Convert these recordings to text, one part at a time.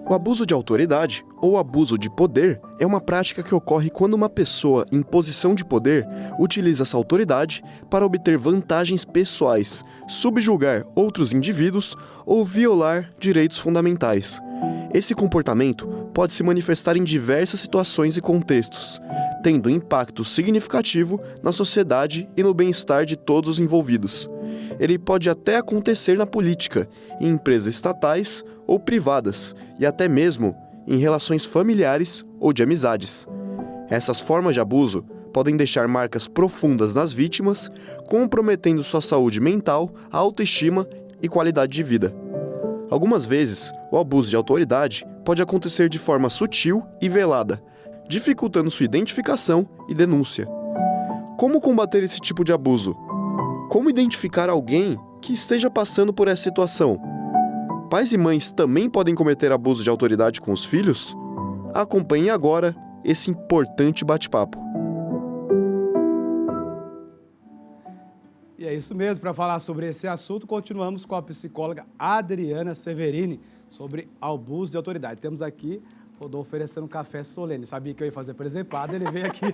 O abuso de autoridade, ou abuso de poder, é uma prática que ocorre quando uma pessoa em posição de poder utiliza essa autoridade para obter vantagens pessoais, subjugar outros indivíduos ou violar direitos fundamentais. Esse comportamento pode se manifestar em diversas situações e contextos, tendo impacto significativo na sociedade e no bem-estar de todos os envolvidos. Ele pode até acontecer na política, em empresas estatais ou privadas, e até mesmo em relações familiares ou de amizades. Essas formas de abuso podem deixar marcas profundas nas vítimas, comprometendo sua saúde mental, autoestima e qualidade de vida. Algumas vezes, o abuso de autoridade pode acontecer de forma sutil e velada, dificultando sua identificação e denúncia. Como combater esse tipo de abuso? Como identificar alguém que esteja passando por essa situação? Pais e mães também podem cometer abuso de autoridade com os filhos? Acompanhe agora esse importante bate-papo. E é isso mesmo, para falar sobre esse assunto, continuamos com a psicóloga Adriana Severini sobre abuso de autoridade. Temos aqui Rodolfo oferecendo um café solene. Sabia que eu ia fazer presepada, ele veio aqui.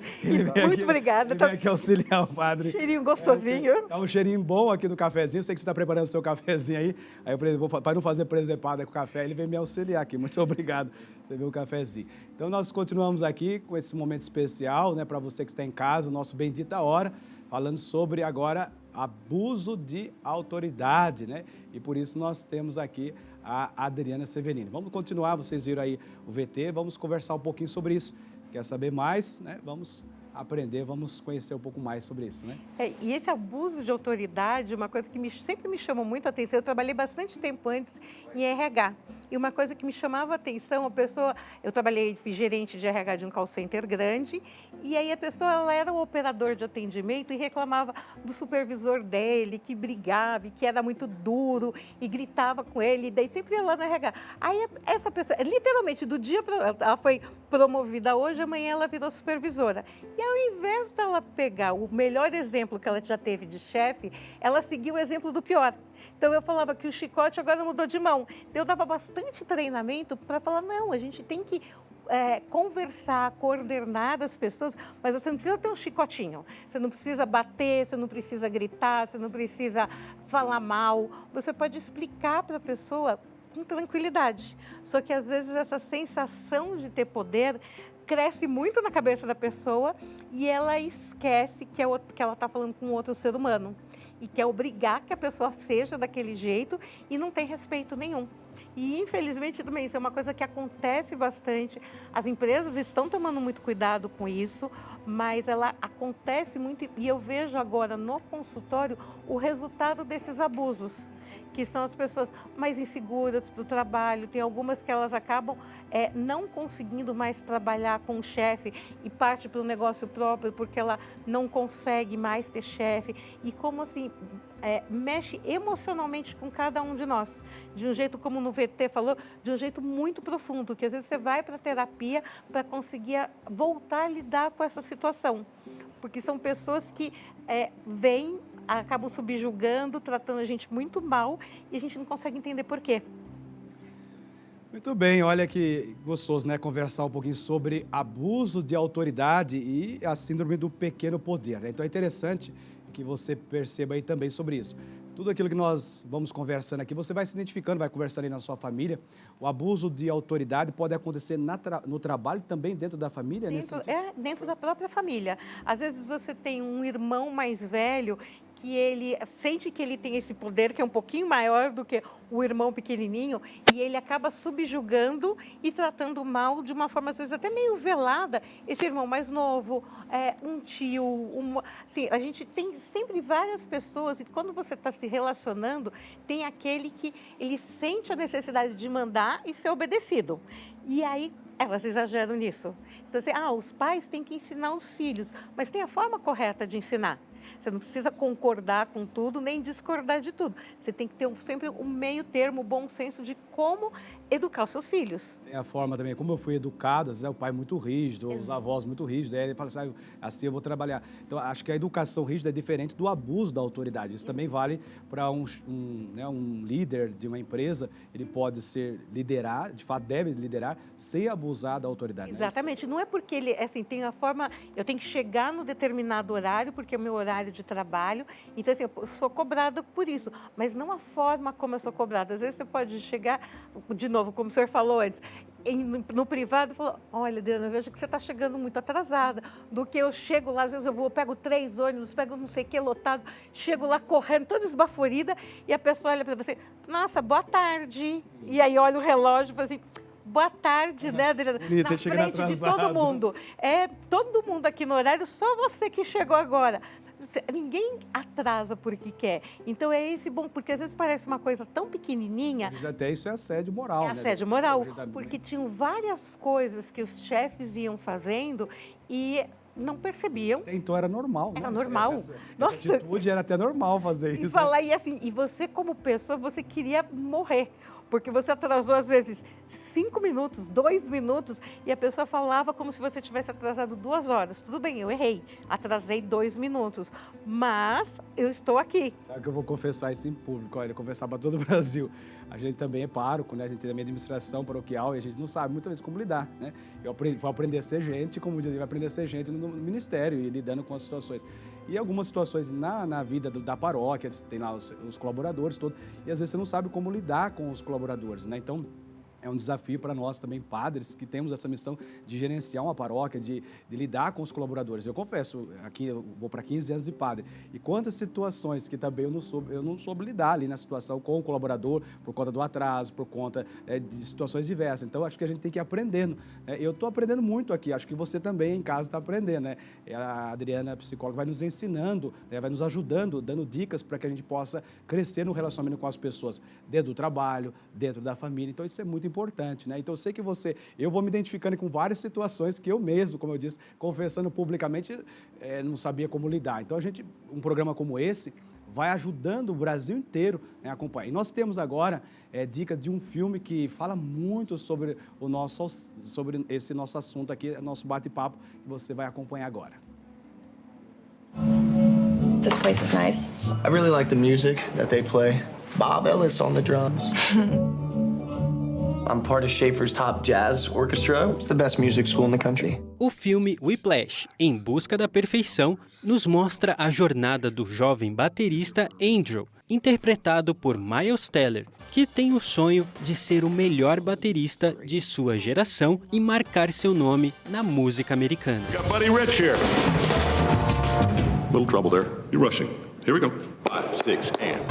Muito obrigada. Ele veio aqui auxiliar o padre. Cheirinho gostosinho. Tá um cheirinho bom aqui do cafezinho. Sei que você está preparando seu cafezinho aí. Aí eu falei, para não fazer presepada com café, ele veio me auxiliar aqui. Muito obrigado. Você viu o cafezinho. Então nós continuamos aqui com esse momento especial, né, para você que está em casa, nosso Bendita Hora, falando sobre agora abuso de autoridade, né? E por isso nós temos aqui a Adriana Severini. Vamos continuar, vocês viram aí o VT, vamos conversar um pouquinho sobre isso. Quer saber mais, né? Vamos aprender, vamos conhecer um pouco mais sobre isso, né? E esse abuso de autoridade, uma coisa que sempre me chamou muito a atenção, eu trabalhei bastante tempo antes em RH, e uma coisa que me chamava a atenção, eu trabalhei, fui gerente de RH de um call center grande, e aí a pessoa, ela era o operador de atendimento e reclamava do supervisor dele, que brigava, e que era muito duro, e gritava com ele, e daí sempre ia lá no RH. Aí essa pessoa, literalmente, do dia para ela foi promovida hoje, amanhã ela virou supervisora. E ao invés dela pegar o melhor exemplo que ela já teve de chefe, ela seguiu o exemplo do pior. Então eu falava que o chicote agora mudou de mão. Então eu dava bastante treinamento para falar, não, a gente tem que conversar, coordenar as pessoas, mas você não precisa ter um chicotinho. Você não precisa bater, você não precisa gritar, você não precisa falar mal. Você pode explicar para a pessoa com tranquilidade. Só que às vezes essa sensação de ter poder cresce muito na cabeça da pessoa e ela esquece que ela está falando com outro ser humano e quer obrigar que a pessoa seja daquele jeito e não tem respeito nenhum. E, infelizmente, também isso é uma coisa que acontece bastante. As empresas estão tomando muito cuidado com isso, mas ela acontece muito e eu vejo agora no consultório o resultado desses abusos, que são as pessoas mais inseguras para o trabalho. Tem algumas que elas acabam não conseguindo mais trabalhar com o chefe e parte para o negócio próprio porque ela não consegue mais ter chefe. E como assim, mexe emocionalmente com cada um de nós, de um jeito, como no VT falou, de um jeito muito profundo, que às vezes você vai para a terapia para conseguir voltar a lidar com essa situação. Porque são pessoas que vêm, acabam subjugando, tratando a gente muito mal e a gente não consegue entender por quê. Muito bem, olha que gostoso, né? Conversar um pouquinho sobre abuso de autoridade e a síndrome do pequeno poder, né? Então é interessante que você perceba aí também sobre isso. Tudo aquilo que nós vamos conversando aqui, você vai se identificando, vai conversando aí na sua família. O abuso de autoridade pode acontecer no trabalho também, dentro da família? Dentro da própria família. Às vezes você tem um irmão mais velho que ele sente que ele tem esse poder, que é um pouquinho maior do que o irmão pequenininho, e ele acaba subjugando e tratando mal de uma forma, às vezes, até meio velada, esse irmão mais novo, um tio, assim, a gente tem sempre várias pessoas, e quando você está se relacionando, tem aquele que ele sente a necessidade de mandar e ser obedecido. E aí, elas exageram nisso. Então, assim, os pais têm que ensinar os filhos, mas tem a forma correta de ensinar. Você não precisa concordar com tudo, nem discordar de tudo. Você tem que ter sempre um meio termo, bom senso de como educar os seus filhos. Tem a forma também, como eu fui educado, às vezes, o pai muito rígido, os avós muito rígidos, aí ele fala assim, assim eu vou trabalhar. Então, acho que a educação rígida é diferente do abuso da autoridade. Isso também vale para um líder de uma empresa, ele pode liderar, de fato deve liderar, sem abusar da autoridade. Exatamente, não é porque ele, assim, tem a forma, eu tenho que chegar no determinado horário, porque é o meu horário de trabalho, então assim, eu sou cobrada por isso, mas não a forma como eu sou cobrada. Às vezes você pode chegar, de novo, como o senhor falou antes, no privado, falou, olha, Adriana, eu vejo que você está chegando muito atrasada, do que eu chego lá, às vezes eu pego 3 ônibus, pego não sei o que lotado, chego lá correndo, toda esbaforida, e a pessoa olha para você, nossa, boa tarde, e aí olha o relógio e fala assim, boa tarde, né, Adriana? Bonita, na frente de todo mundo. É todo mundo aqui no horário, só você que chegou agora. Ninguém atrasa porque quer. Então é esse bom, porque às vezes parece uma coisa tão pequenininha. Até isso é assédio moral, É né? assédio moral, porque tinham várias coisas que os chefes iam fazendo e não percebiam. Então era normal, né? Era normal. Essa Nossa. atitude era até normal fazer isso. E falar, e assim, e você como pessoa, você queria morrer. Porque você atrasou, às vezes, 5 minutos, 2 minutos, e a pessoa falava como se você tivesse atrasado 2 horas. Tudo bem, eu errei, atrasei 2 minutos, mas eu estou aqui. Sabe que eu vou confessar isso em público, olha, confessar para todo o Brasil. A gente também é pároco, né? A gente tem também administração paroquial e a gente não sabe muitas vezes como lidar, né? Vou aprender a ser gente, como dizem, vai aprender a ser gente no ministério e lidando com as situações. E algumas situações na vida da paróquia, tem lá os colaboradores todos, e às vezes você não sabe como lidar com os colaboradores, né? Então, é um desafio para nós também, padres, que temos essa missão de gerenciar uma paróquia, de lidar com os colaboradores. Eu confesso, aqui eu vou para 15 anos de padre, e quantas situações que também eu não soube lidar ali na situação com o colaborador, por conta do atraso, por conta de situações diversas. Então, acho que a gente tem que ir aprendendo. Eu estou aprendendo muito aqui, acho que você também em casa está aprendendo, né? A Adriana, a psicóloga, vai nos ensinando, né? Vai nos ajudando, dando dicas para que a gente possa crescer no relacionamento com as pessoas, dentro do trabalho, dentro da família. Então, isso é muito importante, né? Então, eu sei que eu vou me identificando com várias situações que eu mesmo, como eu disse, confessando publicamente, não sabia como lidar. Então, um programa como esse vai ajudando o Brasil inteiro, né, a acompanhar. E nós temos agora dica de um filme que fala muito sobre esse nosso assunto aqui, nosso bate-papo, que você vai acompanhar agora. This place is nice. I really like the music that they play. Bob Ellis on the drums. I'm part of Schaefer's Top Jazz Orchestra. It's the best music school in the country. O filme Whiplash, Em Busca da Perfeição, nos mostra a jornada do jovem baterista Andrew, interpretado por Miles Teller, que tem o sonho de ser o melhor baterista de sua geração e marcar seu nome na música americana. Got Buddy Rich here. Little trouble there. You're rushing. Here we go. 5, 6, and...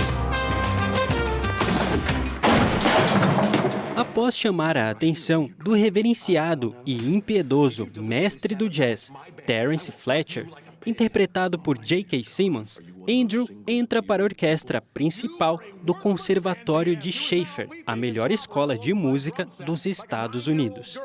Após chamar a atenção do reverenciado e impiedoso mestre do jazz, Terence Fletcher, interpretado por J.K. Simmons, Andrew entra para a orquestra principal do Conservatório de Schaefer, a melhor escola de música dos Estados Unidos.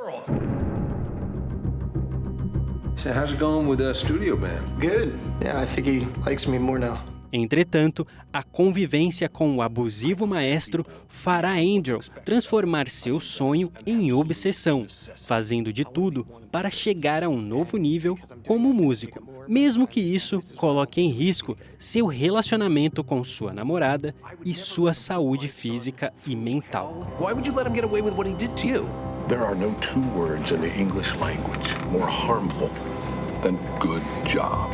So how's it going with the studio band? Good. Yeah, I think he likes me more now. Entretanto, a convivência com o abusivo maestro fará Andrew transformar seu sonho em obsessão, fazendo de tudo para chegar a um novo nível como músico, mesmo que isso coloque em risco seu relacionamento com sua namorada e sua saúde física e mental. Why would you let him get away with what he did to you? There are no 2 words in the English language more harmful than good job.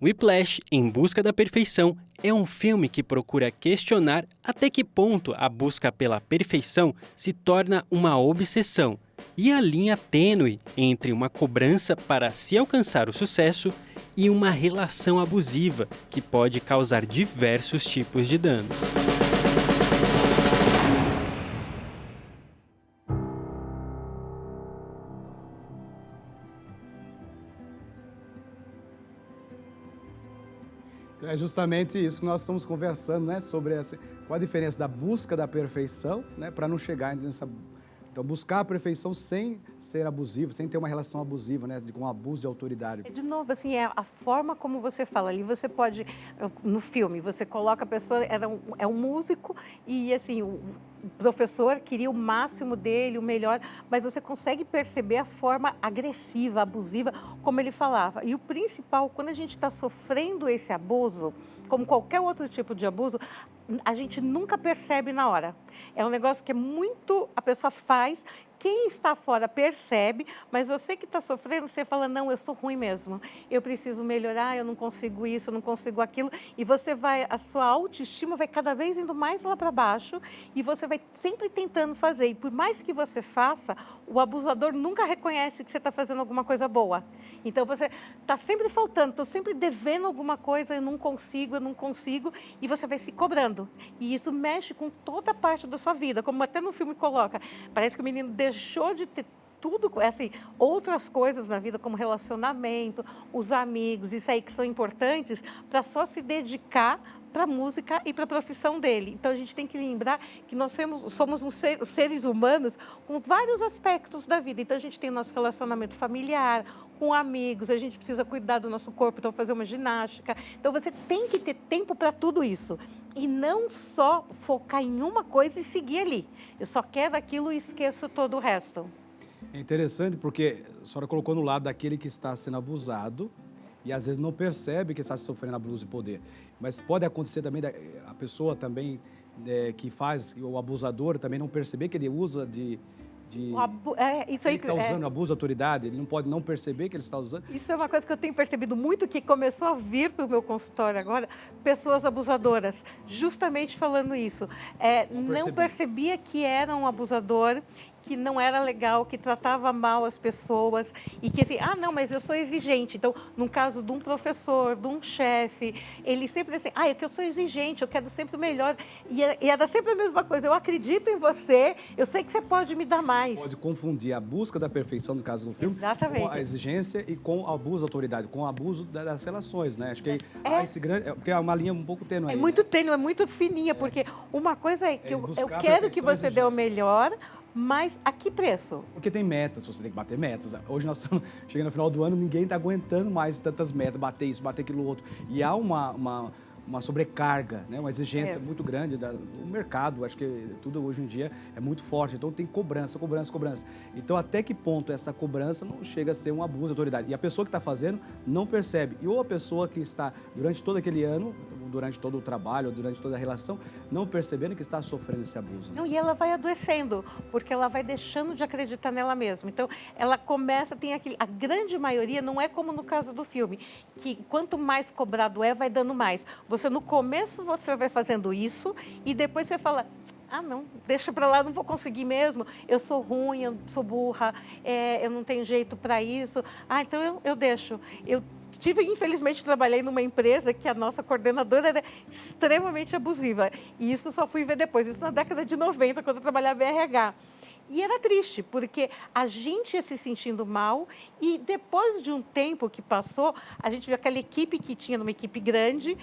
Whiplash, Em Busca da Perfeição, é um filme que procura questionar até que ponto a busca pela perfeição se torna uma obsessão e a linha tênue entre uma cobrança para se alcançar o sucesso e uma relação abusiva que pode causar diversos tipos de danos. É justamente isso que nós estamos conversando, né? Sobre qual a diferença da busca da perfeição, né? Para não chegar nessa Então, buscar a perfeição sem ser abusivo, sem ter uma relação abusiva, né? Com abuso de autoridade. De novo, assim, é a forma como você fala. Ali você pode, no filme, você coloca a pessoa, é um músico e, assim, o professor queria o máximo dele, o melhor, mas você consegue perceber a forma agressiva, abusiva, como ele falava. E o principal, quando a gente está sofrendo esse abuso, como qualquer outro tipo de abuso, a gente nunca percebe na hora. É um negócio que é muito, a pessoa faz, quem está fora percebe, mas você que está sofrendo, você fala, não, eu sou ruim mesmo, eu preciso melhorar, eu não consigo isso, eu não consigo aquilo, e você vai, a sua autoestima vai cada vez indo mais lá para baixo, e você vai sempre tentando fazer, e por mais que você faça, o abusador nunca reconhece que você está fazendo alguma coisa boa. Então você está sempre faltando, estou sempre devendo alguma coisa, eu não consigo, e você vai se cobrando. E isso mexe com toda a parte da sua vida, como até no filme coloca, parece que o menino deixou de ter tudo, assim, outras coisas na vida, como relacionamento, os amigos, isso aí que são importantes, para só se dedicar para a música e para a profissão dele. Então, a gente tem que lembrar que nós somos seres humanos com vários aspectos da vida. Então, a gente tem o nosso relacionamento familiar, com amigos, a gente precisa cuidar do nosso corpo, então fazer uma ginástica. Então, você tem que ter tempo para tudo isso. E não só focar em uma coisa e seguir ali. Eu só quero aquilo e esqueço todo o resto. É interessante porque a senhora colocou no lado daquele que está sendo abusado e às vezes não percebe que está sofrendo abuso de poder. Mas pode acontecer também a pessoa também que faz, o abusador também não perceber que ele usa Isso aí ele está usando abuso de autoridade, ele não pode não perceber que ele está usando. Isso é uma coisa que eu tenho percebido muito, que começou a vir para o meu consultório agora, pessoas abusadoras, justamente falando isso. Não percebia que era um abusador, que não era legal, que tratava mal as pessoas e que assim, não, mas eu sou exigente. Então, no caso de um professor, de um chefe, ele sempre assim, é que eu sou exigente, eu quero sempre o melhor. E era sempre a mesma coisa, eu acredito em você, eu sei que você pode me dar mais. Pode confundir a busca da perfeição, no caso do filme, exatamente, com a exigência e com o abuso da autoridade, com o abuso das relações, né? Acho que esse grande, porque é uma linha um pouco tênue. É muito tênue, é muito fininha, porque uma coisa é que eu quero que você dê o melhor, mas a que preço? Porque tem metas, você tem que bater metas. Hoje nós estamos chegando no final do ano, ninguém está aguentando mais tantas metas, bater isso, bater aquilo outro. E há uma sobrecarga, né? Uma exigência muito grande do mercado. Acho que tudo hoje em dia é muito forte. Então tem cobrança. Então até que ponto essa cobrança não chega a ser um abuso de autoridade? E a pessoa que está fazendo não percebe. E ou a pessoa que está durante todo aquele ano, durante todo o trabalho, durante toda a relação, não percebendo que está sofrendo esse abuso. Não, e ela vai adoecendo, porque ela vai deixando de acreditar nela mesma. Então, ela começa, a grande maioria não é como no caso do filme, que quanto mais cobrado vai dando mais. No começo você vai fazendo isso e depois você fala, não, deixa pra lá, não vou conseguir mesmo, eu sou ruim, eu sou burra, eu não tenho jeito para isso, então eu deixo. Infelizmente, trabalhei numa empresa que a nossa coordenadora era extremamente abusiva. E isso só fui ver depois, isso na década de 90, quando eu trabalhava em RH. E era triste, porque a gente ia se sentindo mal e depois de um tempo que passou, a gente viu aquela equipe que tinha numa equipe grande,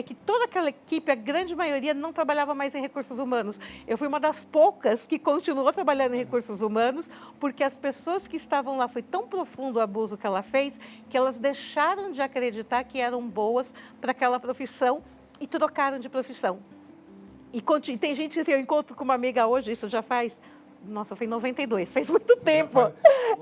que toda aquela equipe, a grande maioria, não trabalhava mais em recursos humanos. Eu fui uma das poucas que continuou trabalhando em recursos humanos, porque as pessoas que estavam lá, foi tão profundo o abuso que ela fez, que elas deixaram de acreditar que eram boas para aquela profissão e trocaram de profissão. E tem gente que eu encontro com uma amiga hoje, isso já faz... Nossa, foi em 92, faz muito tempo.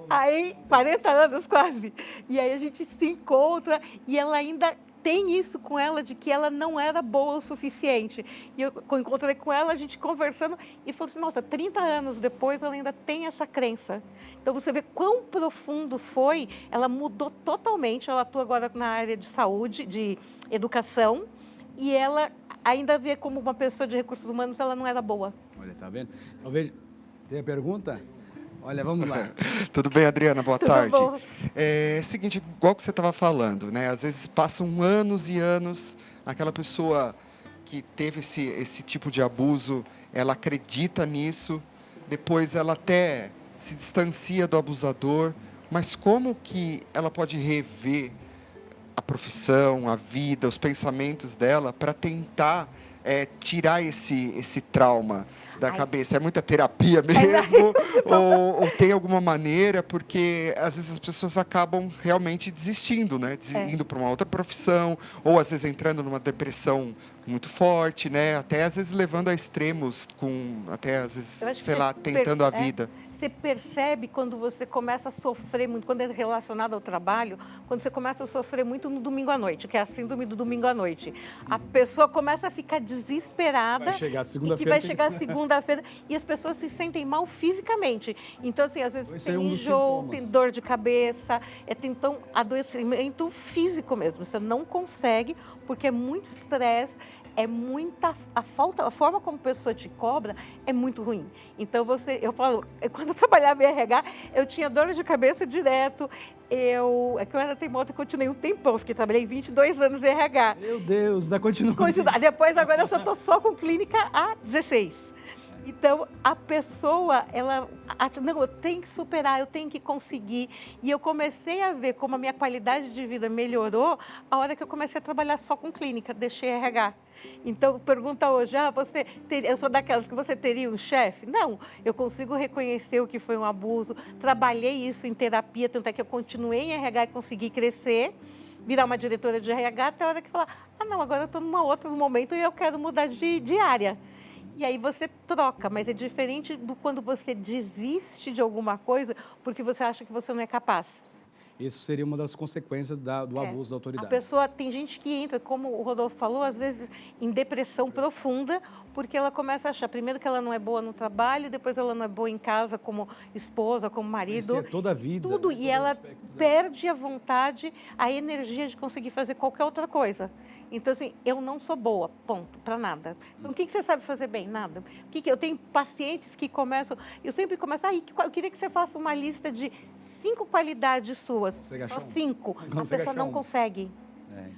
Aí, 40 anos quase. E aí a gente se encontra e ela ainda tem isso com ela de que ela não era boa o suficiente. E eu encontrei com ela, a gente conversando e falou assim, nossa, 30 anos depois ela ainda tem essa crença. Então você vê quão profundo foi, ela mudou totalmente, ela atua agora na área de saúde, de educação, e ela ainda vê como uma pessoa de recursos humanos, ela não era boa. Olha, tá vendo? Talvez... Tem a pergunta? Olha, vamos lá. Tudo bem, Adriana? Boa tarde. Bom. Seguinte, igual que você estava falando, né? Às vezes passam anos e anos, aquela pessoa que teve esse tipo de abuso, ela acredita nisso, depois ela até se distancia do abusador, mas como que ela pode rever a profissão, a vida, os pensamentos dela para tentar tirar esse trauma da cabeça? É muita terapia mesmo? ou tem alguma maneira? Porque às vezes as pessoas acabam realmente desistindo, né? Indo para uma outra profissão, ou às vezes entrando numa depressão muito forte, né? Até às vezes levando a extremos, até às vezes, sei lá, tentando a vida. Você percebe quando você começa a sofrer muito, quando é relacionado ao trabalho, quando você começa a sofrer muito no domingo à noite, que é a síndrome do domingo à noite. A pessoa começa a ficar desesperada. Vai chegar segunda-feira. E que vai chegar segunda-feira e as pessoas se sentem mal fisicamente. Então, assim, às vezes tem enjoo, tem dor de cabeça, tem então adoecimento físico mesmo. Você não consegue, porque é muito estresse. É muita a forma como a pessoa te cobra é muito ruim. Então eu falo, quando eu trabalhava em RH, eu tinha dor de cabeça direto. É que eu era teimosa, continuei um tempão, trabalhei 22 anos em RH. Meu Deus, ainda continua. Depois agora eu já estou só com clínica há 16. Então, a pessoa, não, eu tenho que superar, eu tenho que conseguir. E eu comecei a ver como a minha qualidade de vida melhorou a hora que eu comecei a trabalhar só com clínica, deixei RH. Então, pergunta hoje, eu sou daquelas que você teria um chefe? Não, eu consigo reconhecer o que foi um abuso, trabalhei isso em terapia, tanto é que eu continuei em RH e consegui crescer, virar uma diretora de RH, até a hora que falar, não, agora eu estou num outro momento e eu quero mudar de área. E aí você troca, mas é diferente do quando você desiste de alguma coisa porque você acha que você não é capaz. Isso seria uma das consequências do abuso da autoridade. A pessoa, tem gente que entra, como o Rodolfo falou, às vezes em depressão profunda, porque ela começa a achar, primeiro, que ela não é boa no trabalho, depois ela não é boa em casa como esposa, como marido. Toda a vida. Tudo, e ela perde a vontade, a energia de conseguir fazer qualquer outra coisa. Então, assim, eu não sou boa, ponto, para nada. Então, o que você sabe fazer bem? Nada. Eu tenho pacientes que começam, eu sempre começo, eu queria que você faça uma lista de 5 qualidades suas. Só 5. A pessoa não consegue.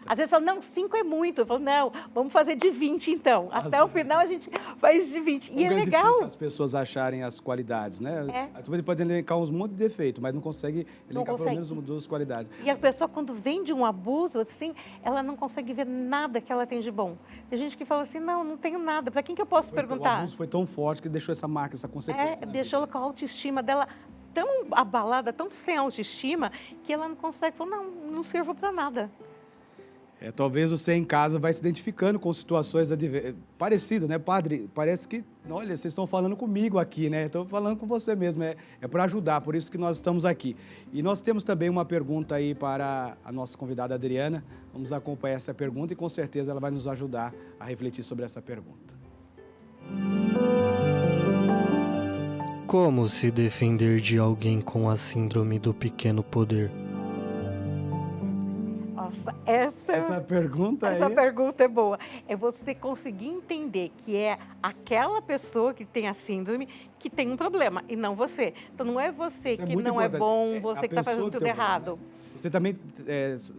Às vezes fala, não, 5 é muito. Eu falo, não, vamos fazer de 20 então. Até o final a gente faz de 20. E é legal. É difícil as pessoas acharem as qualidades, né? A pessoa pode elencar uns monte de defeito, mas não consegue elencar pelo menos uma, 2 qualidades. E a pessoa, quando vem de um abuso, assim, ela não consegue ver nada que ela tem de bom. Tem gente que fala assim, não tenho nada. Para quem que eu posso perguntar? O abuso foi tão forte que deixou essa marca, essa consequência. Deixou ela com a autoestima dela tão abalada, tão sem autoestima, que ela não consegue falar, não sirvo para nada. Talvez você em casa vai se identificando com situações parecidas, né, padre? Parece que, olha, vocês estão falando comigo aqui, né? Estou falando com você mesmo, é para ajudar, por isso que nós estamos aqui. E nós temos também uma pergunta aí para a nossa convidada Adriana. Vamos acompanhar essa pergunta e com certeza ela vai nos ajudar a refletir sobre essa pergunta. Como se defender de alguém com a síndrome do pequeno poder? Nossa, essa pergunta é boa. É você conseguir entender que é aquela pessoa que tem a síndrome que tem um problema e não você. Então não é você que não é bom, você que está fazendo tudo errado. Você também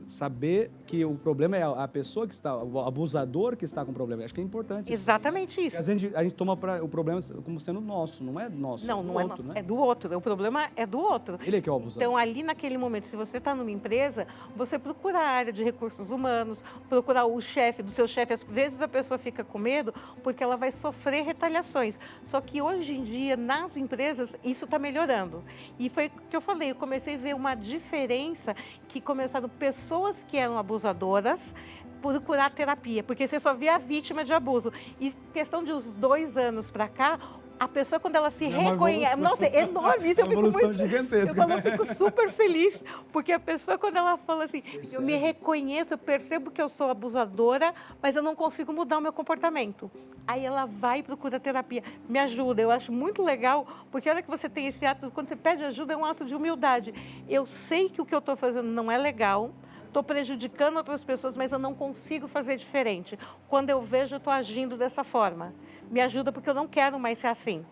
saber que o problema é a pessoa que está, o abusador que está com o problema. Acho que é importante. Exatamente isso. A gente toma o problema como sendo nosso, não é nosso. Não é nosso, né? É do outro. O problema é do outro. Ele é que é o abusador. Então, ali naquele momento, se você está numa empresa, você procura a área de recursos humanos, procurar o chefe, do seu chefe. Às vezes a pessoa fica com medo porque ela vai sofrer retaliações. Só que hoje em dia, nas empresas, isso está melhorando. E foi o que eu falei, eu comecei a ver uma diferença que começaram pessoas que eram abusadoras procurar terapia, porque você só via a vítima de abuso. E questão de uns 2 anos para cá, a pessoa, quando ela se reconhece... Nossa, é enorme isso. É uma evolução gigantesca. Eu fico super feliz, porque a pessoa, quando ela fala assim, eu me reconheço, eu percebo que eu sou abusadora, mas eu não consigo mudar o meu comportamento. Aí ela vai e procura terapia. Me ajuda, eu acho muito legal, porque a hora que você tem esse ato, quando você pede ajuda, é um ato de humildade. Eu sei que o que eu estou fazendo não é legal, estou prejudicando outras pessoas, mas eu não consigo fazer diferente. Quando eu vejo, eu estou agindo dessa forma. Me ajuda porque eu não quero mais ser assim.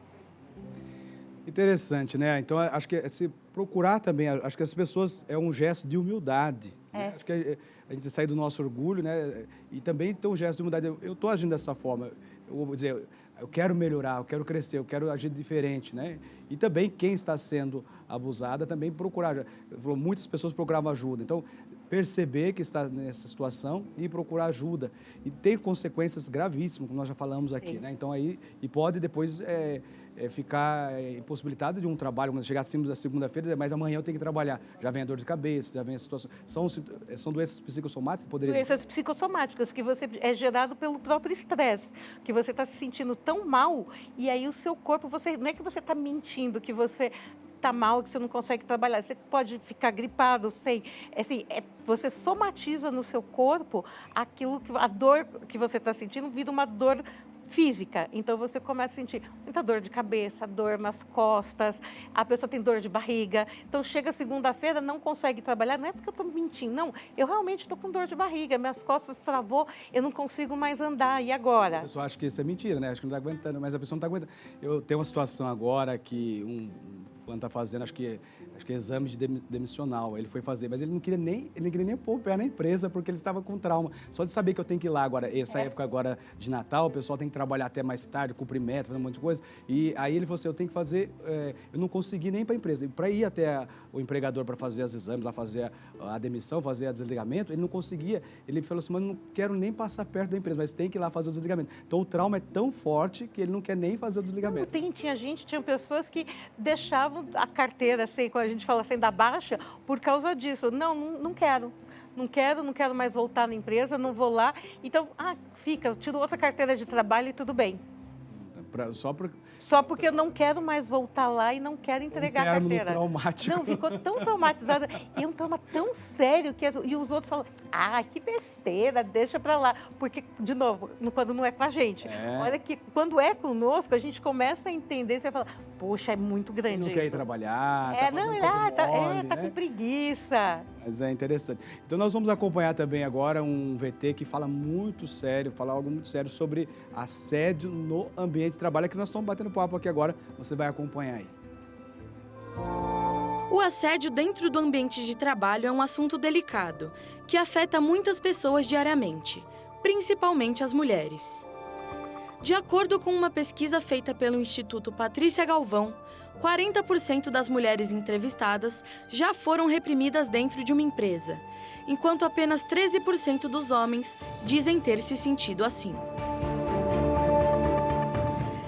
Interessante, né? Então, acho que se procurar também, acho que as pessoas é um gesto de humildade. Né? Acho que a gente sair do nosso orgulho, né? E também ter um gesto de humildade. Eu estou agindo dessa forma. Eu vou dizer, eu quero melhorar, eu quero crescer, eu quero agir diferente, né? E também quem está sendo abusada também procurar. Muitas pessoas procuravam ajuda. Então, perceber que está nessa situação e procurar ajuda. E tem consequências gravíssimas, como nós já falamos aqui, né? Então aí, e pode depois ficar impossibilitado de um trabalho, quando chegar acima da segunda-feira, mas amanhã eu tenho que trabalhar. Já vem a dor de cabeça, já vem a situação. São doenças psicossomáticas que poderiam... Doenças psicossomáticas, que você é gerado pelo próprio estresse, que você está se sentindo tão mal, e aí o seu corpo, não é que você está mentindo, que você está mal, que você não consegue trabalhar. Você pode ficar gripado, você somatiza no seu corpo a dor que você está sentindo vira uma dor física. Então, você começa a sentir muita dor de cabeça, dor nas costas, a pessoa tem dor de barriga. Então, chega segunda-feira, não consegue trabalhar, não é porque eu estou mentindo, não. Eu realmente estou com dor de barriga, minhas costas travou, eu não consigo mais andar, e agora? A pessoa acha que isso é mentira, né? Acho que não está aguentando, mas a pessoa não está aguentando. Eu tenho uma situação agora que quando está fazendo, acho que exame de demissional, ele foi fazer, mas ele não queria nem pôr o pé na empresa, porque ele estava com trauma. Só de saber que eu tenho que ir lá agora, essa época agora de Natal, o pessoal tem que trabalhar até mais tarde, cumprir meta, fazer um monte de coisa. E aí ele falou assim, eu tenho que fazer, eu não consegui nem para a empresa. Para ir até o empregador para fazer os exames, lá fazer a demissão, fazer o desligamento, ele não conseguia. Ele falou assim, mas eu não quero nem passar perto da empresa, mas tem que ir lá fazer o desligamento. Então o trauma é tão forte que ele não quer nem fazer o desligamento. Tinha pessoas que deixavam a carteira, assim, quando a gente fala assim, da baixa, por causa disso. Não quero. Não quero mais voltar na empresa, não vou lá. Então, eu tiro outra carteira de trabalho e tudo bem. Só porque eu não quero mais voltar lá e não quero entregar a carteira. Traumático. Não, ficou tão traumatizada. E é um trauma tão sério e os outros falam, que besteira, deixa pra lá. Porque, de novo, quando não é com a gente. Olha que quando é conosco, a gente começa a entender, você fala, poxa, é muito grande isso. Não quer ir trabalhar, tá com preguiça. Mas é interessante. Então nós vamos acompanhar também agora um VT que fala algo muito sério sobre assédio no ambiente de trabalho, que nós estamos batendo papo aqui agora, você vai acompanhar aí. O assédio dentro do ambiente de trabalho é um assunto delicado, que afeta muitas pessoas diariamente, principalmente as mulheres. De acordo com uma pesquisa feita pelo Instituto Patrícia Galvão, 40% das mulheres entrevistadas já foram reprimidas dentro de uma empresa, enquanto apenas 13% dos homens dizem ter se sentido assim.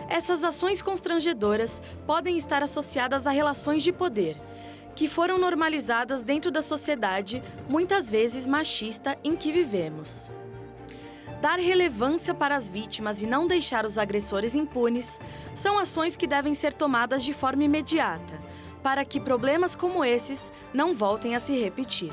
Essas ações constrangedoras podem estar associadas a relações de poder, que foram normalizadas dentro da sociedade, muitas vezes machista, em que vivemos. Dar relevância para as vítimas e não deixar os agressores impunes são ações que devem ser tomadas de forma imediata, para que problemas como esses não voltem a se repetir.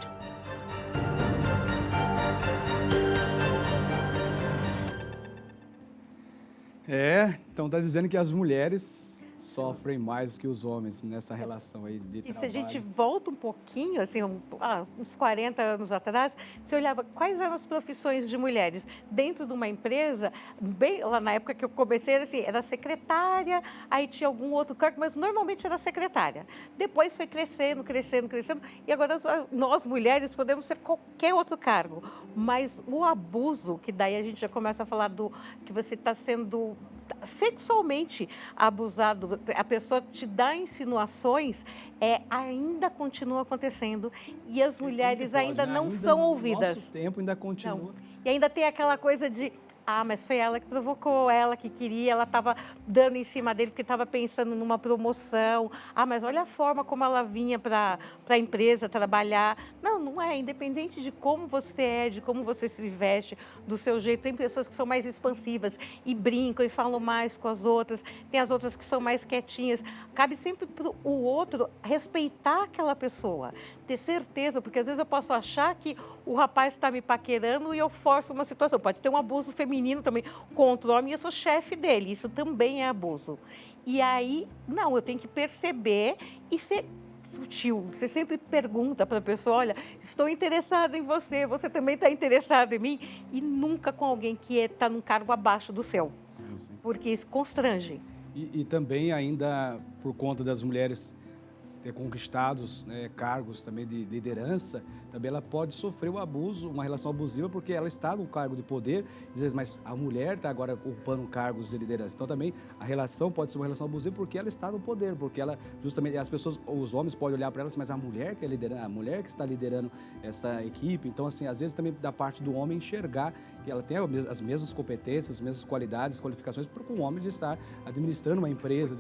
Então está dizendo que as mulheres sofrem mais que os homens nessa relação aí de trabalho. E se a gente volta um pouquinho, assim, uns 40 anos atrás, você olhava quais eram as profissões de mulheres dentro de uma empresa, bem lá na época que eu comecei, assim, era secretária, aí tinha algum outro cargo, mas normalmente era secretária. Depois foi crescendo, e agora nós mulheres podemos ser qualquer outro cargo, mas o abuso, que daí a gente já começa a falar que você está sendo sexualmente abusado, a pessoa te dá insinuações, ainda continua acontecendo e as mulheres ainda não são ouvidas. Nosso tempo ainda continua. Não. E ainda tem aquela coisa de, mas foi ela que provocou, ela que queria, ela estava dando em cima dele porque estava pensando numa promoção. Mas olha a forma como ela vinha para a empresa trabalhar. Não é. Independente de como você é, de como você se veste, do seu jeito. Tem pessoas que são mais expansivas e brincam e falam mais com as outras. Tem as outras que são mais quietinhas. Cabe sempre para o outro respeitar aquela pessoa. Ter certeza, porque às vezes eu posso achar que o rapaz está me paquerando e eu forço uma situação. Pode ter um abuso feminino também contra o homem e eu sou chefe dele. Isso também é abuso. E aí, eu tenho que perceber e ser sutil. Você sempre pergunta para a pessoa, olha, estou interessada em você, você também está interessado em mim? E nunca com alguém que está num cargo abaixo do seu. Sim. Porque isso constrange. E também ainda por conta das mulheres ter conquistados cargos também de liderança, também ela pode sofrer o abuso, uma relação abusiva, porque ela está no cargo de poder, mas a mulher está agora ocupando cargos de liderança. Então também a relação pode ser uma relação abusiva porque ela está no poder, porque ela justamente as pessoas, os homens podem olhar para ela, mas a mulher que é liderando, a mulher que está liderando essa equipe. Então assim, às vezes também da parte do homem enxergar que ela tem as mesmas competências, as mesmas qualidades, qualificações para um homem de estar administrando uma empresa,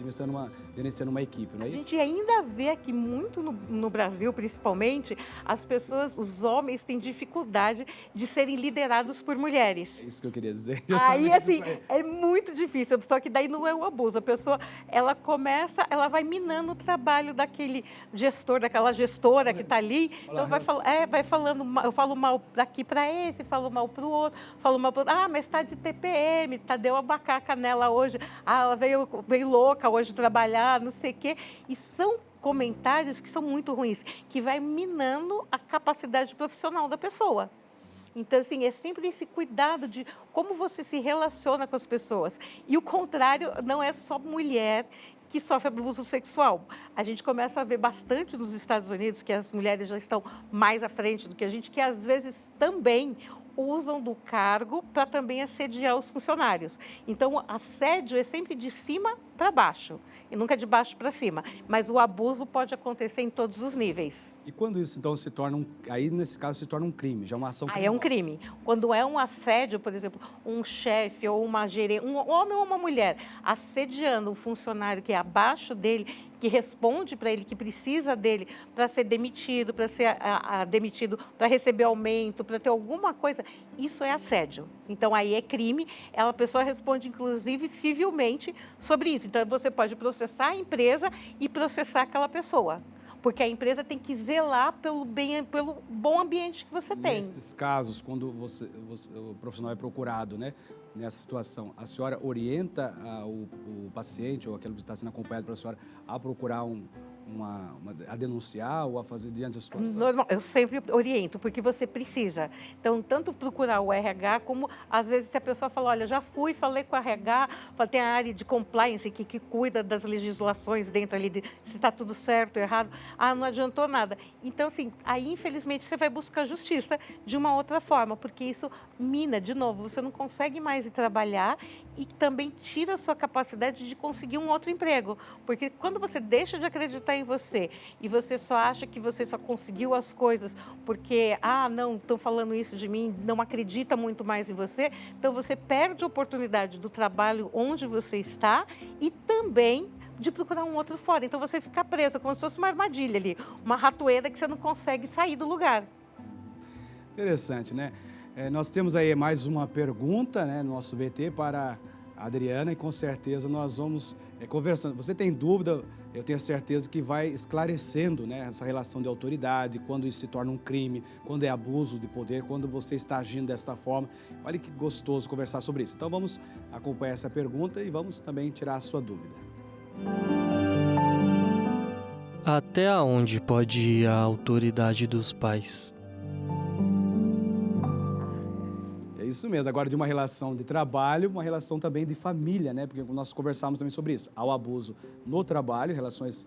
gerenciando uma equipe, não é A isso? gente ainda vê aqui muito no Brasil, principalmente, as pessoas, os homens têm dificuldade de serem liderados por mulheres. É isso que eu queria dizer. Aí, justamente assim, isso aí. é muito difícil, só que daí não é o abuso. A pessoa, ela vai minando o trabalho daquele gestor, daquela gestora que está ali. Então, vai falando, eu falo mal daqui para esse, falo mal para o outro, falo mal para o outro. Ah, mas está de TPM, deu a bacaca nela hoje. Ah, ela veio louca hoje trabalhar, não sei o quê. E são comentários que são muito ruins, que vai minando a capacidade profissional da pessoa. Então, assim, é sempre esse cuidado de como você se relaciona com as pessoas. E o contrário, não é só mulher que sofre abuso sexual. A gente começa a ver bastante nos Estados Unidos, que as mulheres já estão mais à frente do que a gente, que às vezes também usam do cargo para também assediar os funcionários. Então, o assédio é sempre de cima para baixo, e nunca de baixo para cima. Mas o abuso pode acontecer em todos os níveis. E quando isso, então, se torna aí, nesse caso, se torna um crime, já é uma ação criminosa? Aí é um crime. Quando é um assédio, por exemplo, um chefe ou uma gerente, um homem ou uma mulher, assediando um funcionário que é abaixo dele, que responde para ele, que precisa dele para ser demitido, para ser demitido, para receber aumento, para ter alguma coisa, isso é assédio. Então, aí é crime, a pessoa responde, inclusive, civilmente sobre isso. Então, você pode processar a empresa e processar aquela pessoa. Porque a empresa tem que zelar pelo bom ambiente que você tem. Nesses casos, quando o profissional é procurado, né, nessa situação, a senhora orienta o paciente ou aquele que está sendo acompanhado pela senhora a procurar a denunciar ou a fazer diante da situação? Normal, eu sempre oriento, porque você precisa. Então, tanto procurar o RH, como às vezes se a pessoa fala, olha, já falei com o RH, tem a área de compliance que cuida das legislações dentro ali, se está tudo certo, errado, não adiantou nada. Então, assim, aí infelizmente você vai buscar justiça de uma outra forma, porque isso mina, de novo, você não consegue mais ir trabalhar e também tira a sua capacidade de conseguir um outro emprego. Porque quando você deixa de acreditar em você e você só acha que você só conseguiu as coisas porque, não, estão falando isso de mim, não acredita muito mais em você, então você perde a oportunidade do trabalho onde você está e também de procurar um outro fora. Então você fica preso, como se fosse uma armadilha ali, uma ratoeira que você não consegue sair do lugar. Interessante, né? Nós temos aí mais uma pergunta, né, no nosso VT para a Adriana e com certeza nós vamos conversando. Você tem dúvida, eu tenho certeza que vai esclarecendo, né, essa relação de autoridade, quando isso se torna um crime, quando é abuso de poder, quando você está agindo desta forma. Olha que gostoso conversar sobre isso. Então vamos acompanhar essa pergunta e vamos também tirar a sua dúvida. Até onde pode ir a autoridade dos pais? É isso mesmo. Agora, de uma relação de trabalho, uma relação também de família, né? Porque nós conversamos também sobre isso. Há o abuso no trabalho, relações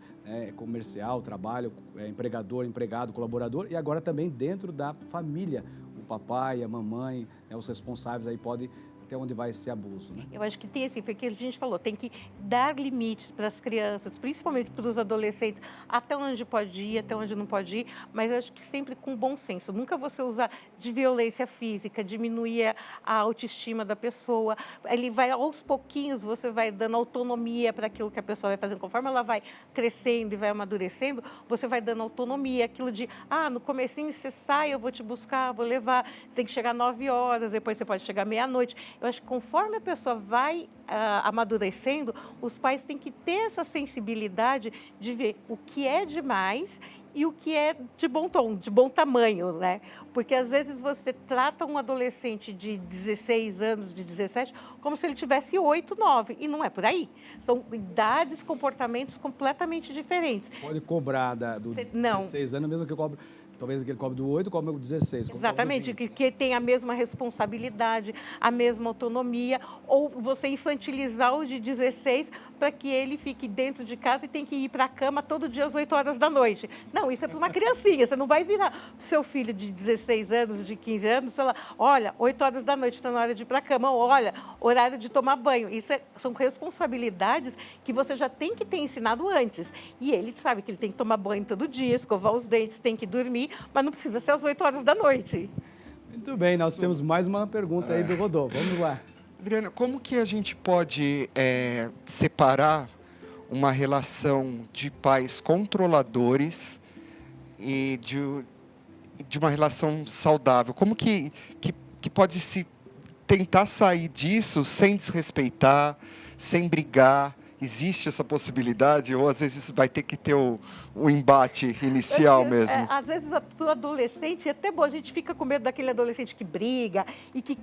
comercial, trabalho, empregador, empregado, colaborador, e agora também dentro da família. O papai, a mamãe, os responsáveis aí podem até onde vai esse abuso, né? Eu acho que tem assim, foi o que a gente falou, tem que dar limites para as crianças, principalmente para os adolescentes, até onde pode ir, até onde não pode ir, mas acho que sempre com bom senso. Nunca você usar de violência física, diminuir a autoestima da pessoa. Ele vai, aos pouquinhos, você vai dando autonomia para aquilo que a pessoa vai fazendo. Conforme ela vai crescendo e vai amadurecendo, você vai dando autonomia. Aquilo de, no comecinho você sai, eu vou te buscar, vou levar. Você tem que chegar 9 horas, depois você pode chegar meia-noite. Eu acho que conforme a pessoa vai amadurecendo, os pais têm que ter essa sensibilidade de ver o que é demais e o que é de bom tom, de bom tamanho, né? Porque às vezes você trata um adolescente de 16 anos, de 17, como se ele tivesse 8, 9, e não é por aí. São idades, comportamentos completamente diferentes. Pode cobrar do 16 anos, mesmo que cobre. Talvez aquele cobre do 8, cobre do 16. Exatamente, que tem a mesma responsabilidade, a mesma autonomia, ou você infantilizar o de 16 para que ele fique dentro de casa e tem que ir para a cama todo dia às 8 horas da noite. Não, isso é para uma criancinha. Você não vai virar pro seu filho de 16 anos, de 15 anos, falar, olha, 8 horas da noite está na hora de ir para a cama, ou, olha, horário de tomar banho. Isso são responsabilidades que você já tem que ter ensinado antes. E ele sabe que ele tem que tomar banho todo dia, escovar os dentes, tem que dormir, mas não precisa ser às 8 horas da noite. Muito bem, nós temos mais uma pergunta aí do Rodolfo. Vamos lá. Adriana, como que a gente pode separar uma relação de pais controladores e de uma relação saudável? Como que pode se tentar sair disso sem desrespeitar, sem brigar? Existe essa possibilidade? Ou às vezes vai ter que ter o embate inicial mesmo? Às vezes, para o adolescente, é até bom, a gente fica com medo daquele adolescente que briga e que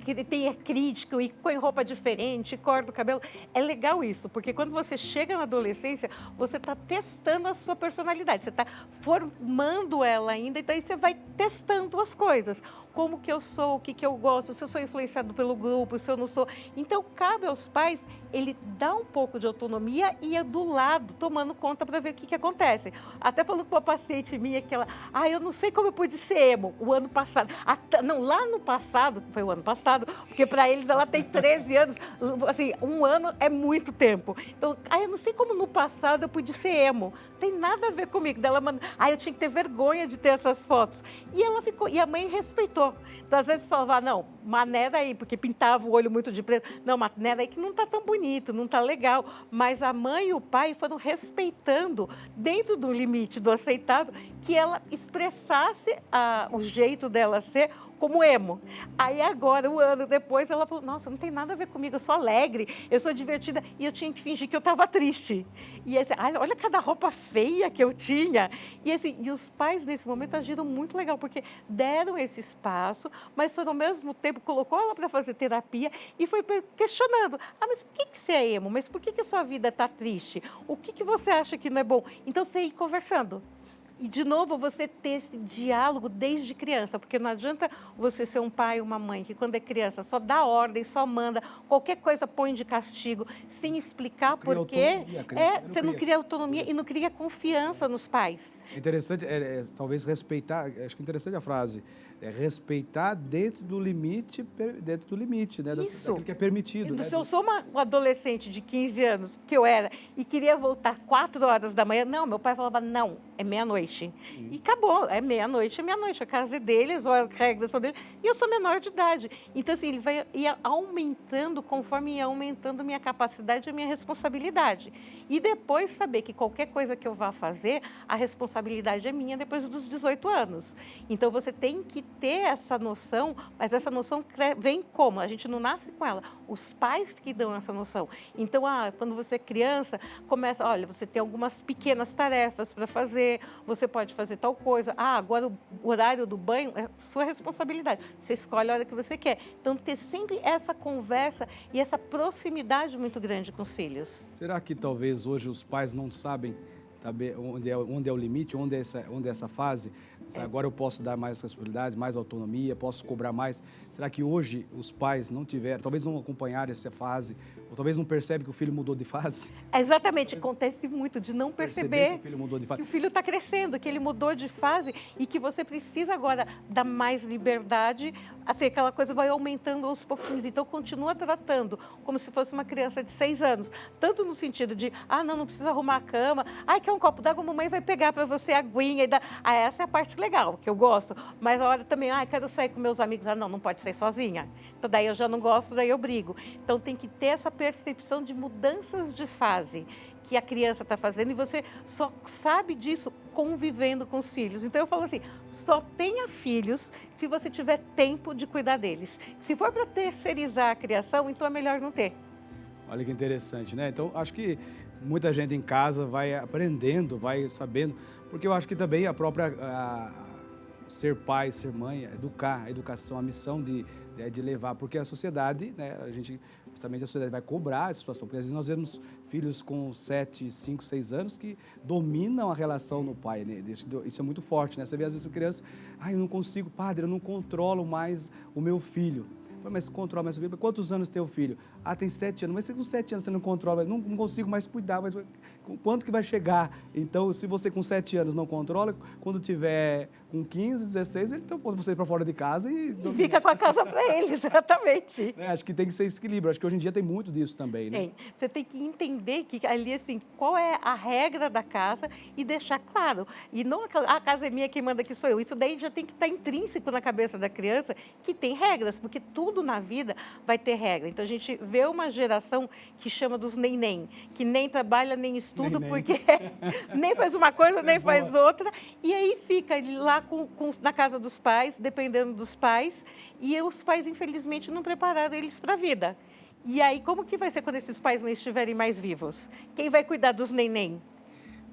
é crítico e põe roupa diferente, corta o cabelo. É legal isso, porque quando você chega na adolescência, você está testando a sua personalidade, você está formando ela ainda, e daí você vai testando as coisas. Como que eu sou, o que eu gosto, se eu sou influenciado pelo grupo, se eu não sou. Então, cabe aos pais, ele dá um pouco de autonomia e é do lado, tomando conta para ver o que acontece. Até falando com uma paciente minha que ela, eu não sei como eu pude ser emo o ano passado. Não, lá no passado, foi o ano passado, porque para eles ela tem 13 anos, assim, um ano é muito tempo. Então, eu não sei como no passado eu pude ser emo. Tem nada a ver comigo. Daí ela manda, eu tinha que ter vergonha de ter essas fotos. E ela ficou, e a mãe respeitou. Então, às vezes falava, não, mané daí, porque pintava o olho muito de preto. Não, mané daí que não está tão bonito, não está legal. Mas a mãe e o pai foram respeitando, dentro do limite do aceitável, que ela expressasse o jeito dela ser como emo. Aí agora, um ano depois, ela falou, nossa, não tem nada a ver comigo, eu sou alegre, eu sou divertida, e eu tinha que fingir que eu estava triste. E assim, olha cada roupa feia que eu tinha. E assim, e os pais nesse momento agiram muito legal, porque deram esse espaço, mas foram ao mesmo tempo colocou ela para fazer terapia e foi questionando, mas por que você é emo? Mas por que a sua vida está triste? O que você acha que não é bom? Então, você ir conversando. E, de novo, você ter esse diálogo desde criança, porque não adianta você ser um pai ou uma mãe que, quando é criança, só dá ordem, só manda, qualquer coisa põe de castigo, sem explicar por quê. Você não cria autonomia e não cria confiança nos pais. Interessante, talvez respeitar, acho que é interessante a frase, respeitar dentro do limite, né? Isso. Daquilo que é permitido. Se eu sou uma adolescente de 15 anos, que eu era, e queria voltar 4 horas da manhã, não, meu pai falava, não, é meia-noite. E acabou, é meia-noite, a casa é deles, as regras são deles, e eu sou menor de idade. Então, assim, ele ia aumentando conforme ia aumentando a minha capacidade e a minha responsabilidade. E depois saber que qualquer coisa que eu vá fazer, a responsabilidade é minha depois dos 18 anos. Então, você tem que ter essa noção, mas essa noção vem como? A gente não nasce com ela, os pais que dão essa noção. Então, quando você é criança, começa, olha, você tem algumas pequenas tarefas para fazer, você pode fazer tal coisa. Agora o horário do banho é sua responsabilidade. Você escolhe a hora que você quer. Então, ter sempre essa conversa e essa proximidade muito grande com os filhos. Será que talvez hoje os pais não sabem onde é o limite, onde é essa fase? Agora eu posso dar mais responsabilidade, mais autonomia, posso cobrar mais. Será que hoje os pais não tiveram, talvez não acompanharam essa fase, ou talvez não percebem que o filho mudou de fase? Exatamente, acontece muito de não perceber que o filho mudou de fase. Que o filho está crescendo, que ele mudou de fase e que você precisa agora dar mais liberdade, assim, aquela coisa vai aumentando aos pouquinhos. Então, continua tratando como se fosse uma criança de 6 anos, tanto no sentido de, não precisa arrumar a cama, quer um copo d'água, a mamãe vai pegar para você a aguinha e dar. Essa é a parte legal, que eu gosto. Mas a hora também, quero sair com meus amigos. Não pode sair sozinha. Então, daí eu já não gosto, daí eu brigo. Então, tem que ter essa percepção de mudanças de fase que a criança está fazendo e você só sabe disso convivendo com os filhos. Então, eu falo assim, só tenha filhos se você tiver tempo de cuidar deles. Se for para terceirizar a criação, então é melhor não ter. Olha que interessante, né? Então, acho que muita gente em casa vai aprendendo, vai sabendo, porque eu acho que também a própria ser pai, ser mãe, educar, a educação, a missão de levar, porque a sociedade, né, justamente a sociedade vai cobrar a situação, porque às vezes nós vemos filhos com 7, 5, 6 anos que dominam a relação no pai, né? Isso é muito forte, né? Você vê às vezes a criança, eu não consigo, padre, eu não controlo mais o meu filho. Mas controla mais o filho. Quantos anos tem o filho? tem 7 anos, mas se com 7 anos você não controla, não consigo mais cuidar, mas quanto que vai chegar? Então, se você com 7 anos não controla, quando tiver com 15, 16, então põe você para fora de casa e fica com a casa para ele, exatamente. Acho que tem que ser esse equilíbrio. Acho que hoje em dia tem muito disso também, né? Você tem que entender que ali, assim, qual é a regra da casa e deixar claro. E não a casa é minha, quem manda aqui sou eu. Isso daí já tem que estar intrínseco na cabeça da criança, que tem regras, porque tudo na vida vai ter regra. Então, a gente vê uma geração que chama dos nem, que nem trabalha, nem estuda, porque nem faz uma coisa, nem faz outra. E aí fica lá na casa dos pais, dependendo dos pais, e os pais, infelizmente, não prepararam eles para a vida. E aí, como que vai ser quando esses pais não estiverem mais vivos? Quem vai cuidar dos neném?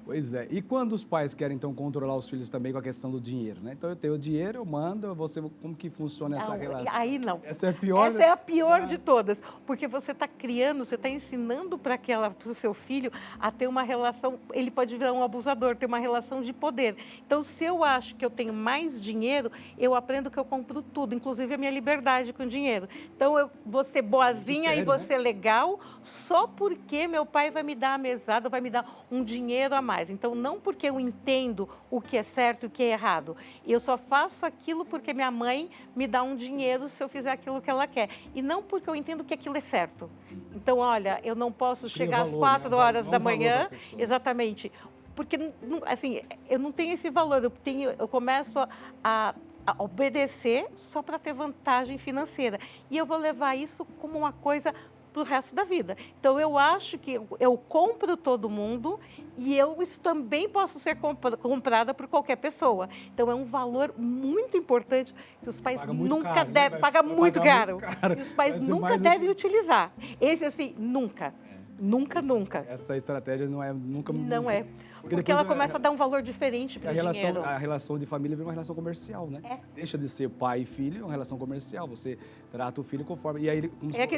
Pois é. E quando os pais querem, então, controlar os filhos também com a questão do dinheiro, né? Então, eu tenho o dinheiro, eu mando, você, como que funciona essa relação? Aí não. Essa é a pior? Essa é a pior de todas, porque você está criando, você está ensinando para o seu filho a ter uma relação, ele pode virar um abusador, ter uma relação de poder. Então, se eu acho que eu tenho mais dinheiro, eu aprendo que eu compro tudo, inclusive a minha liberdade com dinheiro. Então, eu vou ser boazinha sério, e vou ser legal só porque meu pai vai me dar a mesada, vai me dar um dinheiro a mais. Então, não porque eu entendo o que é certo e o que é errado. Eu só faço aquilo porque minha mãe me dá um dinheiro se eu fizer aquilo que ela quer. E não porque eu entendo que aquilo é certo. Então, olha, eu não posso chegar às 4 horas da manhã. Exatamente. Porque, assim, eu não tenho esse valor. Eu começo a obedecer só para ter vantagem financeira. E eu vou levar isso como uma coisa para o resto da vida. Então, eu acho que eu compro todo mundo e isso também posso ser comprada por qualquer pessoa. Então, é um valor muito importante que os pais nunca devem... Paga muito caro. E os pais nunca devem utilizar. Esse, assim, nunca. Nunca. Essa estratégia não é nunca... Não é. Porque ela começa a dar um valor diferente para o dinheiro. A relação de família vira uma relação comercial, né? Deixa de ser pai e filho, é uma relação comercial. Você trata o filho conforme... E aí,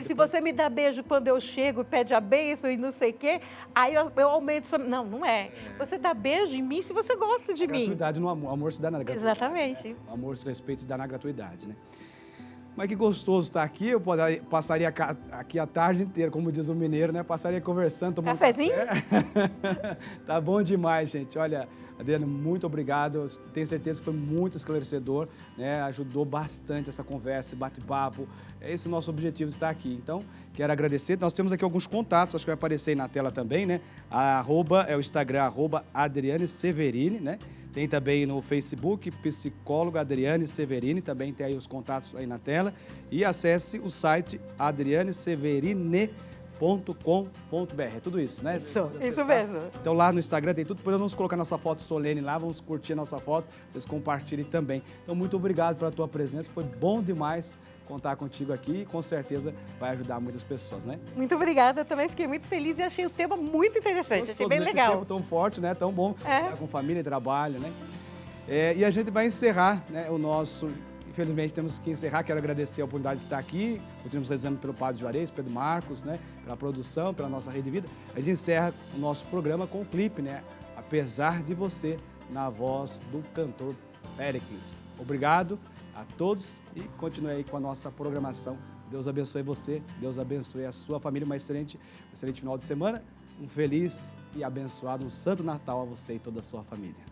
se você me dá beijo quando eu chego, pede a bênção e não sei o quê, aí eu aumento... Não é. Você dá beijo em mim se você gosta de mim. Gratuidade no amor. Amor se dá na gratuidade. Exatamente. O amor se respeita se dá na gratuidade, né? Mas que gostoso estar aqui, eu passaria aqui a tarde inteira, como diz o mineiro, né? Passaria conversando, tomando cafezinho? Café. Tá bom demais, gente. Olha, Adriana, muito obrigado. Eu tenho certeza que foi muito esclarecedor, né? Ajudou bastante essa conversa, esse bate-papo. Esse é o nosso objetivo de estar aqui. Então, quero agradecer. Nós temos aqui alguns contatos, acho que vai aparecer aí na tela também, né? É o Instagram, @Adriane Severini, né? Tem também no Facebook, psicóloga Adriane Severini, também tem aí os contatos aí na tela. E acesse o site adrianeseverini.com.br. É tudo isso, né? Isso mesmo. Então lá no Instagram tem tudo, depois vamos colocar nossa foto solene lá, vamos curtir a nossa foto, vocês compartilhem também. Então muito obrigado pela tua presença, foi bom demais contar contigo aqui e com certeza vai ajudar muitas pessoas, né? Muito obrigada, eu também fiquei muito feliz e achei o tema muito interessante, achei bem legal. Tempo tão forte, né? Tão bom, com família e trabalho, né? E a gente vai encerrar, né, o nosso... Infelizmente temos que encerrar, quero agradecer a oportunidade de estar aqui, continuamos rezando pelo Padre Juarez, Pedro Marcos, né, pela produção, pela nossa Rede Vida. A gente encerra o nosso programa com o clipe, né, Apesar de Você, na voz do cantor Péricles. Obrigado a todos e continue aí com a nossa programação. Deus abençoe você, Deus abençoe a sua família, um excelente final de semana, um feliz e abençoado, um santo Natal a você e toda a sua família.